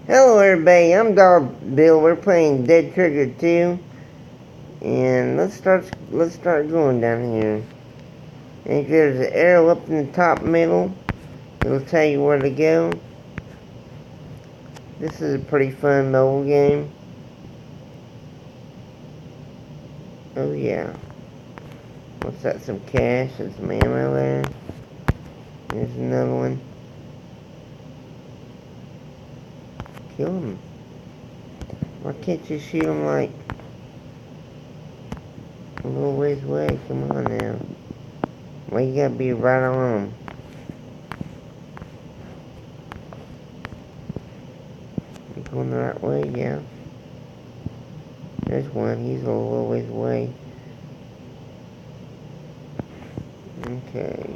Hello everybody, I'm Dog Bill. We're playing Dead Trigger 2. And let's start going down here. And if there's an arrow up in the top middle, it'll tell you where to go. This is a pretty fun mobile game. Oh yeah. What's that? Some cash and some ammo there. There's another one. Kill him. Why can't you shoot him like a little ways away? Come on now. Why you gotta be right on him? You going the right way? Yeah. There's one. He's a little ways away. Okay.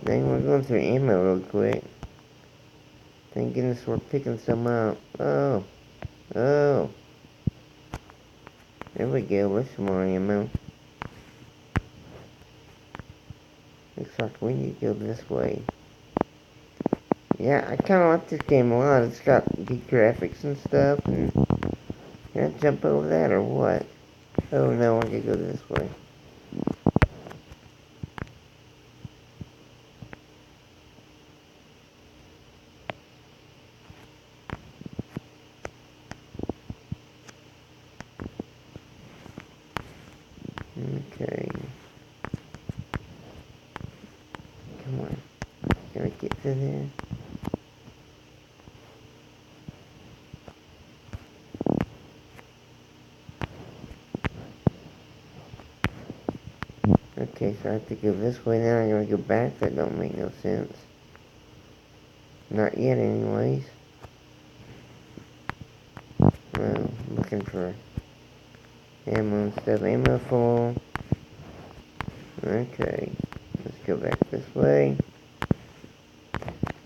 Then we're going through ammo real quick. Thank goodness we're picking some up. Oh. Oh. There we go. There's some more ammo. Looks like we need to go this way. Yeah, I kind of like this game a lot. It's got good graphics and stuff. And can I jump over that or what? Oh no, I gotta go this way. Okay. Come on. Can I get to there? Okay, so I have to go this way now. I'm gonna go back. That don't make no sense. Not yet, anyways. Well, looking for ammo and stuff. Ammo full. Okay. Let's go back this way.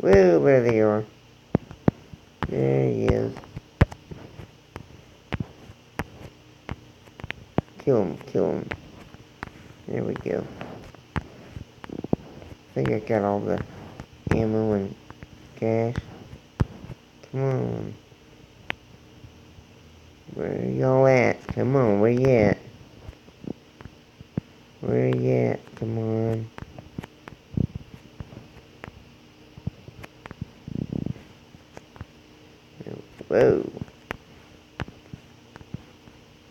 Woo, there they are. There he is. Kill him, kill him. There we go. I think I got all the ammo and cash. Come on. Where y'all at? Come on, where you at? Where you at? Come on. Whoa.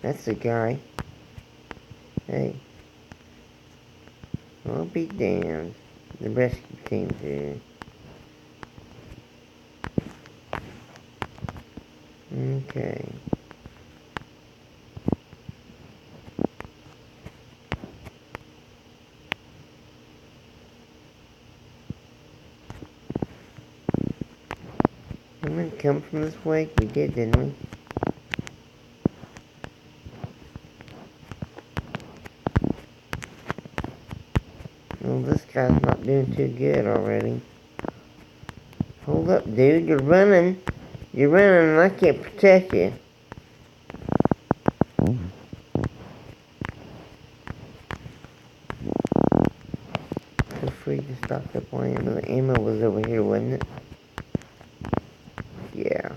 That's the guy. Hey. I'll be damned. The rescue team's here. Okay. I'm gonna come from this way. We did, didn't we? Well, this guy's not doing too good already. Hold up, dude. You're running. You're running and I can't protect you. Feel free to stock up on ammo. The ammo was over here, wasn't it? Yeah.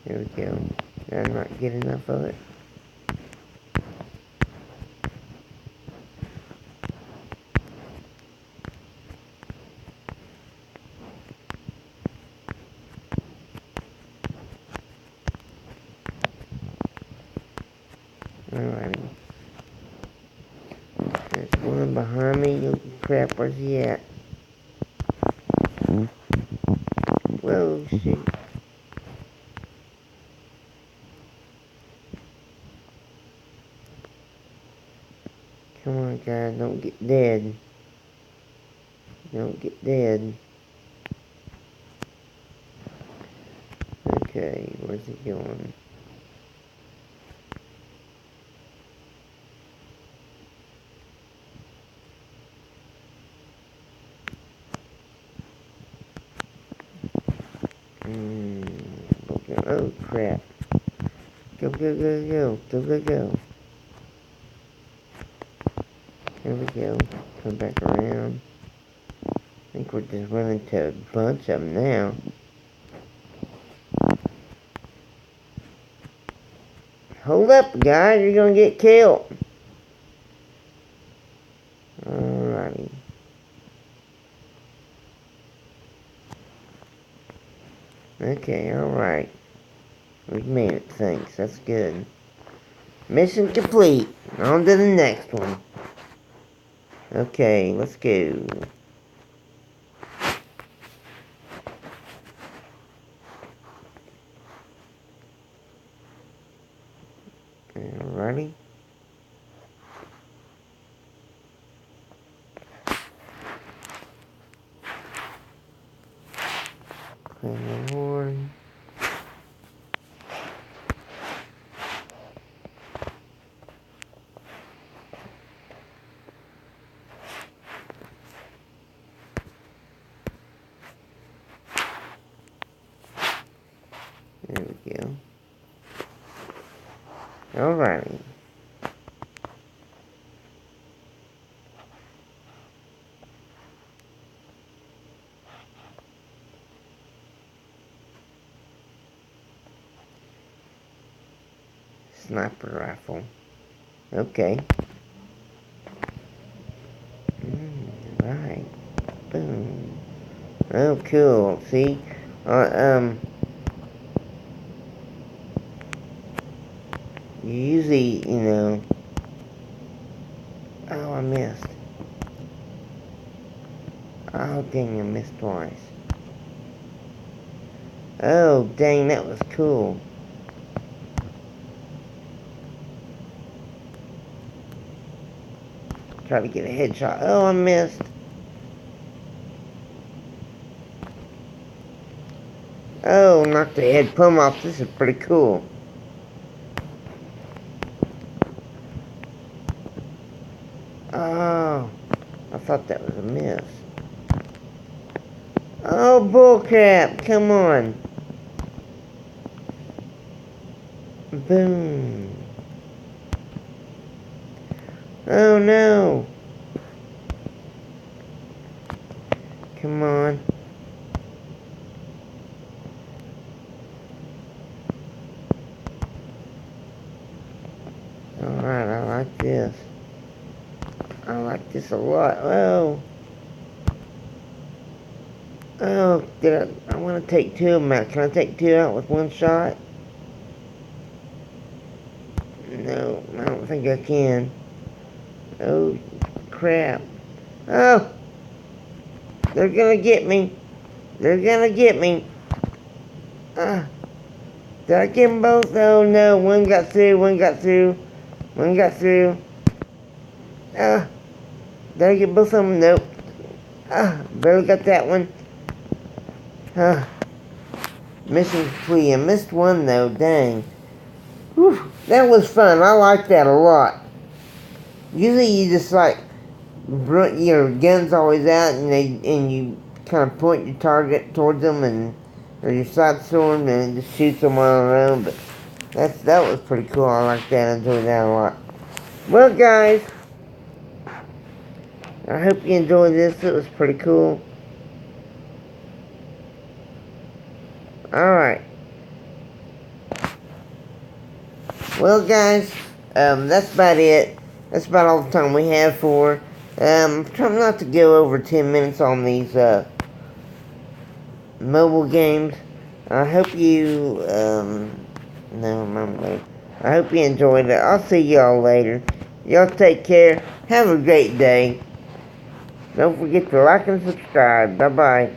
There we go. Did I not get enough of it? Alrighty. There's one behind me. You crap, where's he at? Whoa, shit. Come on, guys, don't get dead. Don't get dead. Okay, where's he going? Oh, crap. Go, go, go, go. Go, go, go. There we go. Come back around. I think we're just running to a bunch of them now. Hold up, guys, you're gonna get killed. Alrighty. Okay, alright. We've made it, thanks. That's good. Mission complete. On to the next one. Okay, let's go. Alrighty. Clean the horn. There we go. Alrighty. Sniper rifle. Okay. Right. Boom. Oh, cool. See? Usually, oh, I missed. Oh, dang, I missed twice. Oh, dang, that was cool. Try to get a headshot. Oh, I missed. Oh, knocked the head plumb off. This is pretty cool. Oh, I thought that was a miss. Oh, bullcrap. Come on. Boom. Oh, no. Come on. Alright, I like this. I like this a lot. Oh. Oh, I want to take two of them out. Can I take two out with one shot? No, I don't think I can. Oh, crap. Oh! They're gonna get me. They're gonna get me. Did I get them both? Oh no, one got through, one got through. One got through. Did I get both of them? Nope. Barely got that one. Mission complete. I missed one though, dang. Whew, that was fun. I like that a lot. Usually you just like, your gun's always out and you kind of point your target towards them or your sight sword and it just shoots them on their own. But that was pretty cool. I like that. I enjoyed that a lot. Well, guys, I hope you enjoyed this. It was pretty cool. Alright. Well, guys, that's about it. That's about all the time we have for. Trying not to go over 10 minutes on these mobile games. I hope you, I hope you enjoyed it. I'll see y'all later. Y'all take care. Have a great day. Don't forget to like and subscribe. Bye-bye.